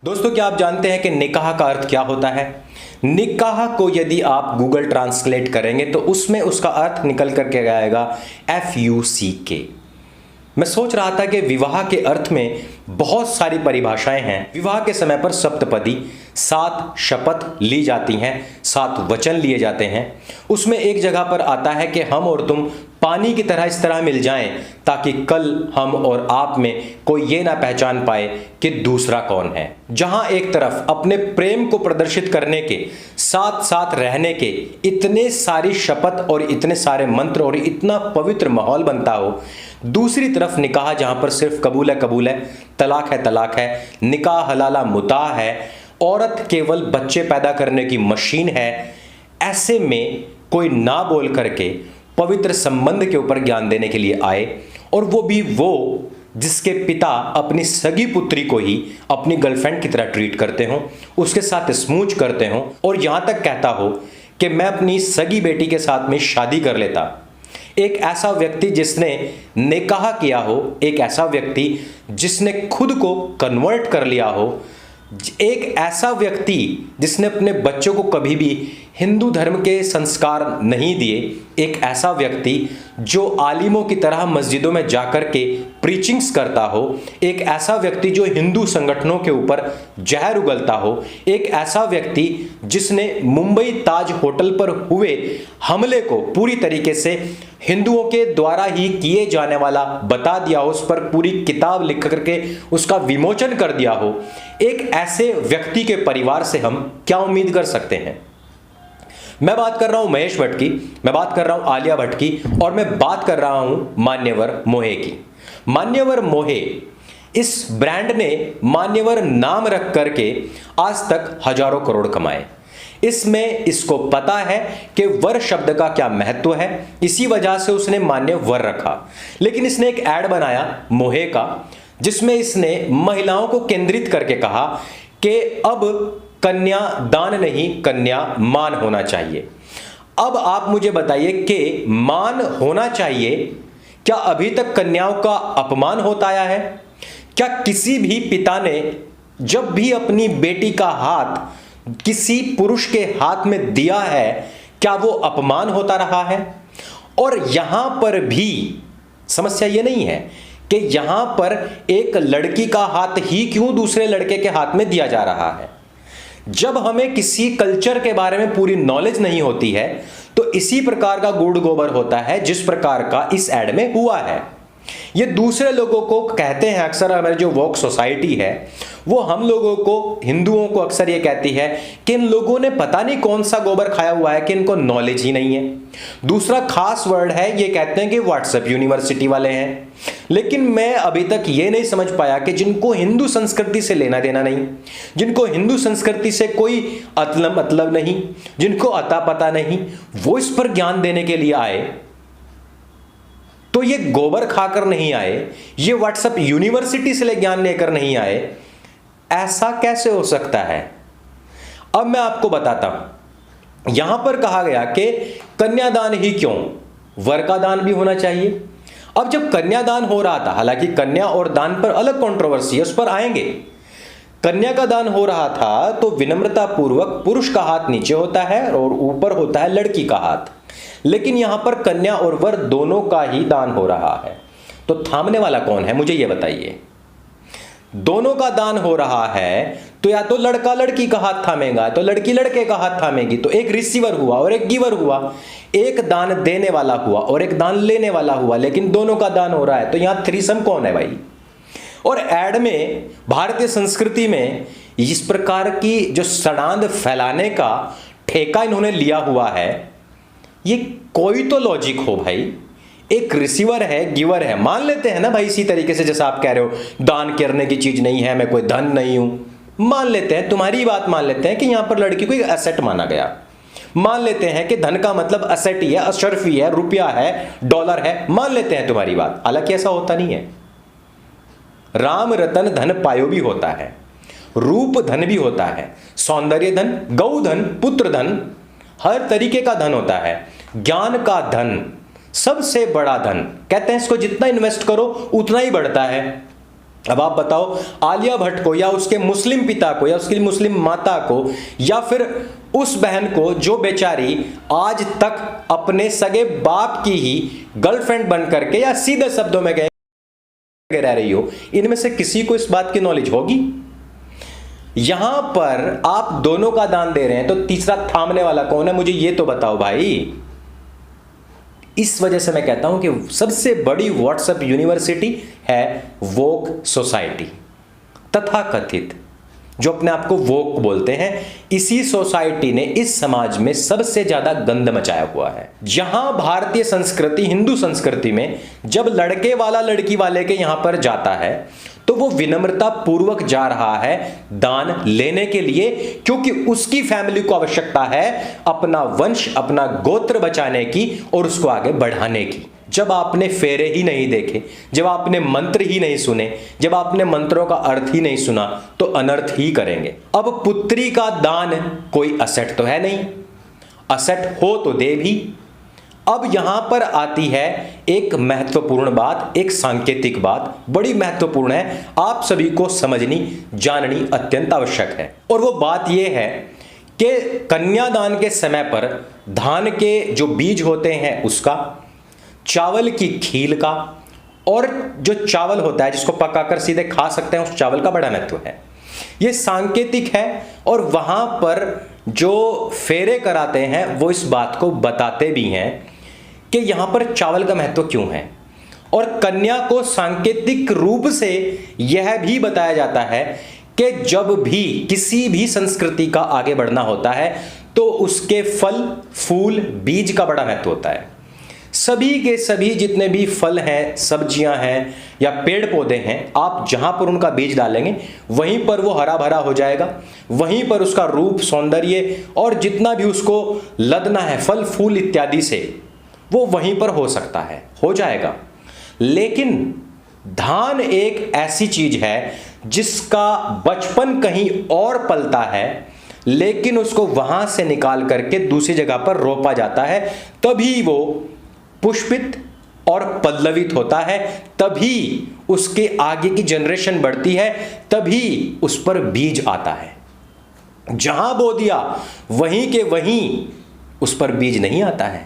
दोस्तों, क्या आप जानते हैं कि निकाह का अर्थ क्या होता है? निकाह को यदि आप गूगल ट्रांसलेट करेंगे तो उसमें उसका अर्थ निकल करके आएगा FUCK। मैं सोच रहा था कि विवाह के अर्थ में बहुत सारी परिभाषाएं हैं। विवाह के समय पर सप्तपदी, 7 शपथ ली जाती हैं, 7 वचन लिए जाते हैं। उसमें एक जगह पर आता है कि हम और तुम पानी की तरह इस तरह मिल जाएं ताकि कल हम और आप में कोई ये ना पहचान पाए कि दूसरा कौन है। जहां एक तरफ अपने प्रेम को प्रदर्शित करने के, साथ साथ रहने के इतने सारी शपथ और इतने सारे मंत्र और इतना पवित्र माहौल बनता हो, दूसरी तरफ निकाह जहां पर सिर्फ कबूल है, तलाक है, निकाह हलाला मुताह है, औरत केवल बच्चे पैदा करने की मशीन है। ऐसे में कोई ना बोल करके पवित्र संबंध के ऊपर ज्ञान देने के लिए आए, और वो भी वो जिसके पिता अपनी सगी पुत्री को ही अपनी गर्लफ्रेंड की तरह ट्रीट करते हो, उसके साथ स्मूच करते हो, और यहां तक कहता हो कि मैं अपनी सगी बेटी के साथ में शादी कर लेता। एक ऐसा व्यक्ति जिसने निकाह किया हो, एक ऐसा व्यक्ति जिसने खुद को कन्वर्ट कर लिया हो, एक ऐसा व्यक्ति जिसने अपने बच्चों को कभी भी हिंदू धर्म के संस्कार नहीं दिए, एक ऐसा व्यक्ति जो आलिमों की तरह मस्जिदों में जाकर के प्रीचिंग्स करता हो, एक ऐसा व्यक्ति जो हिंदू संगठनों के ऊपर जहर उगलता हो, एक ऐसा व्यक्ति जिसने मुंबई ताज होटल पर हुए हमले को पूरी तरीके से हिंदुओं के द्वारा ही किए जाने वाला बता दिया हो, उस पर पूरी किताब लिख करके उसका विमोचन कर दिया हो, एक ऐसे व्यक्ति के परिवार से हम क्या उम्मीद कर सकते हैं? मैं बात कर रहा हूं महेश भट्ट की, मैं बात कर रहा हूं आलिया भट्ट की, और मैं बात कर रहा हूं मान्यवर मोहे की। मान्यवर मोहे, इस ब्रांड ने मान्यवर नाम रख करके आज तक हजारों करोड़ कमाए। इसमें इसको पता है कि वर शब्द का क्या महत्व है, इसी वजह से उसने मान्यवर रखा। लेकिन इसने एक ऐड बनाया मोहे का, जिसमें इसने महिलाओं को केंद्रित करके कहा कि अब कन्या दान नहीं, कन्या मान होना चाहिए। अब आप मुझे बताइए कि मान होना चाहिए, क्या अभी तक कन्याओं का अपमान होता आया है? क्या किसी भी पिता ने जब भी अपनी बेटी का हाथ किसी पुरुष के हाथ में दिया है, क्या वो अपमान होता रहा है? और यहां पर भी समस्या ये नहीं है कि यहां पर एक लड़की का हाथ ही क्यों दूसरे लड़के के हाथ में दिया जा रहा है। जब हमें किसी कल्चर के बारे में पूरी नॉलेज नहीं होती है तो इसी प्रकार का गुड़ गोबर होता है जिस प्रकार का इस एड में हुआ है। ये दूसरे लोगों को कहते हैं, अक्सर हमारी जो वोक सोसाइटी है वो हम लोगों को, हिंदुओं को अक्सर ये कहती है कि इन लोगों ने पता नहीं कौन सा गोबर खाया हुआ है कि इनको नॉलेज ही नहीं है। दूसरा खास वर्ड है, ये कहते हैं कि व्हाट्सएप यूनिवर्सिटी वाले हैं। लेकिन मैं अभी तक ये नहीं समझ पाया कि जिनको हिंदू संस्कृति से लेना देना नहीं, जिनको हिंदू संस्कृति से कोई मतलब नहीं, जिनको अता पता नहीं, वो इस पर ज्ञान देने के लिए आए, तो ये गोबर खाकर नहीं आए, ये व्हाट्सएप यूनिवर्सिटी से ज्ञान लेकर नहीं आए। ऐसा कैसे हो सकता है? अब मैं आपको बताता हूं। यहां पर कहा गया कि कन्यादान ही क्यों, वर का दान भी होना चाहिए। अब जब कन्यादान हो रहा था, हालांकि कन्या और दान पर अलग कंट्रोवर्सी है, उस पर आएंगे। कन्या का दान हो रहा था तो विनम्रता पूर्वक पुरुष का हाथ नीचे होता है और ऊपर होता है लड़की का हाथ। लेकिन यहां पर कन्या और वर दोनों का ही दान हो रहा है, तो थामने वाला कौन है, मुझे यह बताइए। दोनों का दान हो रहा है तो या तो लड़का लड़की का हाथ थामेगा, तो लड़की लड़के का हाथ थामेगी, तो एक रिसीवर हुआ और एक गिवर हुआ, एक दान देने वाला हुआ और एक दान लेने वाला हुआ, लेकिन दोनों का दान हो रहा है। तो यहां थ्रीसम कौन है भाई? और ऐड में, भारतीय संस्कृति में इस प्रकार की जो सड़ांध फैलाने का ठेका इन्होंने लिया हुआ है, ये कोई तो लॉजिक हो भाई। एक रिसीवर है, गिवर है, मान लेते हैं ना भाई, इसी तरीके से जैसा आप कह रहे हो दान करने की चीज नहीं है, मैं कोई धन नहीं हूं, मान लेते हैं, तुम्हारी बात मान लेते हैं कि यहां पर लड़की को एक एसेट माना गया। मान लेते हैं कि धन का मतलब एसेट ही है, अशर्फी है, रुपया है, डॉलर है, मान लेते हैं तुम्हारी बात। हालांकि ऐसा होता नहीं है। राम रतन धन पायो भी होता है, रूप धन भी होता है, सौंदर्य धन, गौ धन, पुत्र धन, हर तरीके का धन होता है। ज्ञान का धन सबसे बड़ा धन, कहते हैं इसको जितना इन्वेस्ट करो उतना ही बढ़ता है। अब आप बताओ, आलिया भट्ट को या उसके मुस्लिम पिता को या उसकी मुस्लिम माता को या फिर उस बहन को जो बेचारी आज तक अपने सगे बाप की ही गर्लफ्रेंड बन करके या सीधे शब्दों में कह रह रही हो, इनमें से किसी को इस बात की नॉलेज होगी? यहां पर आप दोनों का दान दे रहे हैं तो तीसरा थामने वाला कौन है, मुझे ये तो बताओ भाई। इस वजह से मैं कहता हूं कि सबसे बड़ी व्हाट्सएप यूनिवर्सिटी है वोक सोसाइटी, तथाकथित जो अपने आप को वोक बोलते हैं। इसी सोसाइटी ने इस समाज में सबसे ज्यादा गंद मचाया हुआ है। जहां भारतीय संस्कृति, हिंदू संस्कृति में जब लड़के वाला लड़की वाले के यहां पर जाता है तो वो विनम्रता पूर्वक जा रहा है दान लेने के लिए, क्योंकि उसकी फैमिली को आवश्यकता है अपना वंश, अपना गोत्र बचाने की और उसको आगे बढ़ाने की। जब आपने फेरे ही नहीं देखे, जब आपने मंत्र ही नहीं सुने, जब आपने मंत्रों का अर्थ ही नहीं सुना, तो अनर्थ ही करेंगे। अब पुत्री का दान कोई असेट तो है नहीं, असेट हो तो दे भी। अब यहां पर आती है एक महत्वपूर्ण बात, एक सांकेतिक बात, बड़ी महत्वपूर्ण है, आप सभी को समझनी जाननी अत्यंत आवश्यक है। और वो बात यह है कि कन्यादान के समय पर धान के जो बीज होते हैं उसका, चावल की खील का, और जो चावल होता है जिसको पकाकर सीधे खा सकते हैं उस चावल का बड़ा महत्व है। यह सांकेतिक है और वहां पर जो फेरे कराते हैं वो इस बात को बताते भी हैं कि यहां पर चावल का महत्व क्यों है। और कन्या को सांकेतिक रूप से यह भी बताया जाता है कि जब भी किसी भी संस्कृति का आगे बढ़ना होता है तो उसके फल, फूल, बीज का बड़ा महत्व होता है। सभी के सभी जितने भी फल हैं, सब्जियां हैं या पेड़ पौधे हैं, आप जहां पर उनका बीज डालेंगे वहीं पर वो हरा भरा हो जाएगा, वहीं पर उसका रूप, सौंदर्य और जितना भी उसको लदना है फल फूल इत्यादि से, वो वहीं पर हो सकता है, हो जाएगा। लेकिन धान एक ऐसी चीज है जिसका बचपन कहीं और पलता है, लेकिन उसको वहां से निकाल करके दूसरी जगह पर रोपा जाता है, तभी वो पुष्पित और पल्लवित होता है, तभी उसके आगे की जनरेशन बढ़ती है, तभी उस पर बीज आता है। जहां बो दिया वहीं के वहीं उस पर बीज नहीं आता है।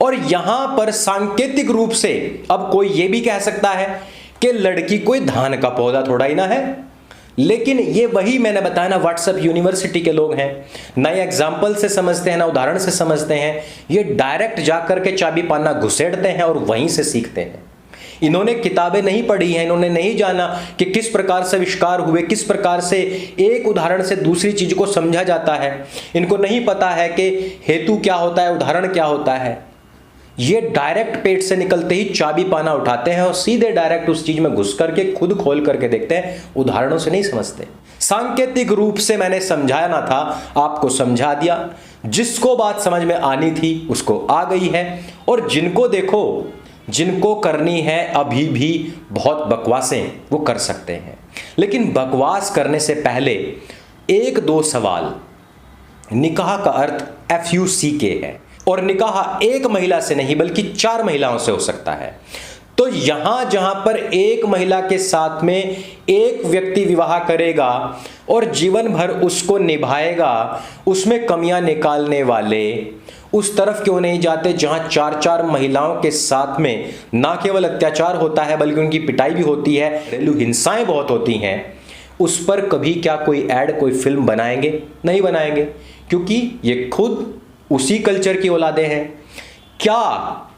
और यहां पर सांकेतिक रूप से अब कोई यह भी कह सकता है कि लड़की कोई धान का पौधा थोड़ा ही ना है, लेकिन ये वही मैंने बताया ना, व्हाट्सएप यूनिवर्सिटी के लोग हैं, नए एग्जाम्पल से समझते हैं ना उदाहरण से समझते हैं, ये डायरेक्ट जाकर के चाबी पाना घुसेड़ते हैं और वहीं से सीखते हैं। इन्होंने किताबें नहीं पढ़ी हैं, इन्होंने नहीं जाना कि किस प्रकार से आविष्कार हुए, किस प्रकार से एक उदाहरण से दूसरी चीज को समझा जाता है, इनको नहीं पता है कि हेतु क्या होता है, उदाहरण क्या होता है। ये डायरेक्ट पेट से निकलते ही चाबी पाना उठाते हैं और सीधे डायरेक्ट उस चीज में घुस करके खुद खोल करके देखते हैं, उदाहरणों से नहीं समझते। सांकेतिक रूप से मैंने समझाया ना था, आपको समझा दिया, जिसको बात समझ में आनी थी उसको आ गई है। और जिनको देखो, जिनको करनी है अभी भी बहुत बकवासें, वो कर सकते हैं, लेकिन बकवास करने से पहले एक दो सवाल। निकाह का अर्थ FUCK है और निकाह एक महिला से नहीं बल्कि 4 महिलाओं से हो सकता है। तो यहां जहां पर एक महिला के साथ में एक व्यक्ति विवाह करेगा और जीवन भर उसको निभाएगा, उसमें कमियां निकालने वाले उस तरफ क्यों नहीं जाते जहां 4-4 महिलाओं के साथ में ना केवल अत्याचार होता है बल्कि उनकी पिटाई भी होती है, घरेलू हिंसाएं बहुत होती हैं। उस पर कभी क्या कोई ऐड, कोई फिल्म बनाएंगे? नहीं बनाएंगे, क्योंकि ये खुद उसी कल्चर की औलादे हैं। क्या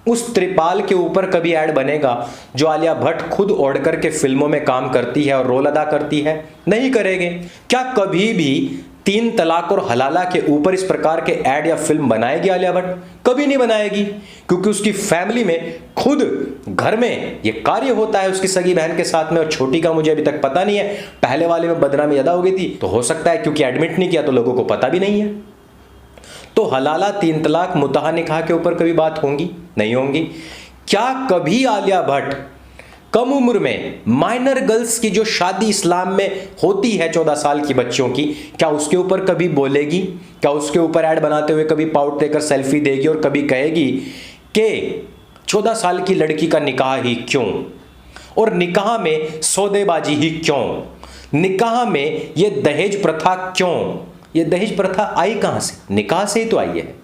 उस त्रिपाल के ऊपर कभी ऐड बनेगा जो आलिया भट्ट खुद ओढ़ करके फिल्मों में काम करती है और रोल अदा करती है? नहीं करेंगे। क्या कभी भी 3 तलाक और हलाला के ऊपर इस प्रकार के ऐड या फिल्म बनाएगी आलिया भट्ट? कभी नहीं बनाएगी, क्योंकि उसकी फैमिली में खुद घर में ये कार्य होता है उसकी सगी बहन के साथ में। और छोटी का मुझे अभी तक पता नहीं है, पहले वाले में बदनामी ज्यादा हो गई थी, तो हो सकता है क्योंकि एडमिट नहीं किया तो लोगों को पता भी नहीं है। तो हलाला, 3 तलाक, मुताहा निकाह के ऊपर कभी बात होंगी? नहीं होंगी। क्या कभी आलिया भट्ट कम उम्र में माइनर गर्ल्स की जो शादी इस्लाम में होती है 14 साल की बच्चियों की, क्या उसके ऊपर कभी बोलेगी? क्या उसके ऊपर ऐड बनाते हुए कभी पाउट देकर सेल्फी देगी और कभी कहेगी कि 14 साल की लड़की का निकाह ही क्यों? और निकाह में सौदेबाजी ही क्यों? निकाह में ये दहेज प्रथा क्यों? ये दहेज प्रथा आई कहां से? निकाह से ही तो आई है।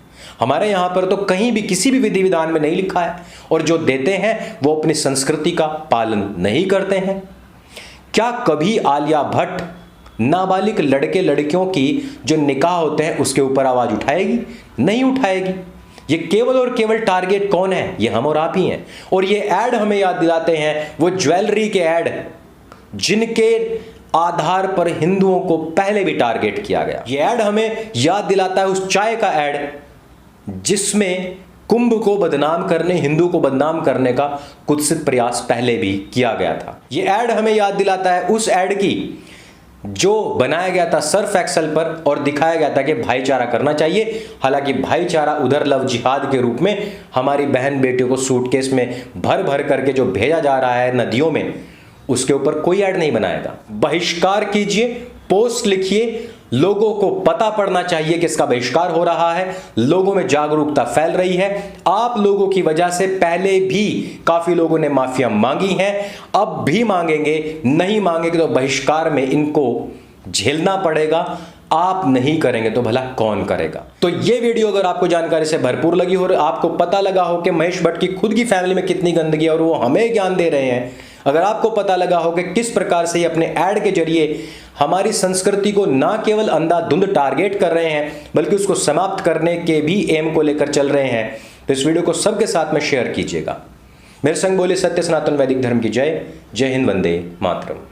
हमारे यहां पर तो कहीं भी किसी भी विधि विधान में नहीं लिखा है, और जो देते हैं वो अपनी संस्कृति का पालन नहीं करते हैं। क्या कभी आलिया भट्ट नाबालिग लड़के लड़कियों की जो निकाह होते हैं उसके ऊपर आवाज उठाएगी? नहीं उठाएगी। ये केवल और केवल टारगेट कौन है? ये हम और आप ही हैं। और ये ऐड हमें याद दिलाते हैं वो ज्वेलरी के ऐड जिनके आधार पर हिंदुओं को पहले भी टारगेट किया गया। ये ऐड हमें याद दिलाता है उस चाय का ऐड जिसमें कुंभ को बदनाम करने, हिंदू को बदनाम करने का कुत्सित प्रयास पहले भी किया गया था। ये ऐड हमें याद दिलाता है उस ऐड की जो बनाया गया था सर्फ एक्सेल पर और दिखाया गया था कि भाईचारा करना चाहिए। हालांकि भाईचारा उधर लव जिहाद के रूप में हमारी बहन बेटियों को सूटकेस में भर भर करके जो भेजा जा रहा है नदियों में, उसके ऊपर कोई ऐड नहीं बनाएगा। बहिष्कार कीजिए, पोस्ट लिखिए, लोगों को पता पड़ना चाहिए कि इसका बहिष्कार हो रहा है। लोगों में जागरूकता फैल रही है। आप लोगों की वजह से पहले भी काफी लोगों ने माफिया मांगी हैं, अब भी मांगेंगे। नहीं मांगेंगे तो बहिष्कार में इनको झेलना पड़ेगा। आप नहीं करेंगे तो भला कौन करेगा? तो ये वीडियो अगर आपको जानकारी से भरपूर लगी हो और आपको पता लगा हो कि महेश भट्ट की खुद की फैमिली में कितनी गंदगी है और वो हमें ज्ञान दे रहे हैं, अगर आपको पता लगा हो कि किस प्रकार से ये अपने ऐड के जरिए हमारी संस्कृति को ना केवल अंधाधुंध टारगेट कर रहे हैं बल्कि उसको समाप्त करने के भी एम को लेकर चल रहे हैं, तो इस वीडियो को सबके साथ में शेयर कीजिएगा। मेरे संग बोले सत्य सनातन वैदिक धर्म की जय। जय हिंद, वंदे मातरम।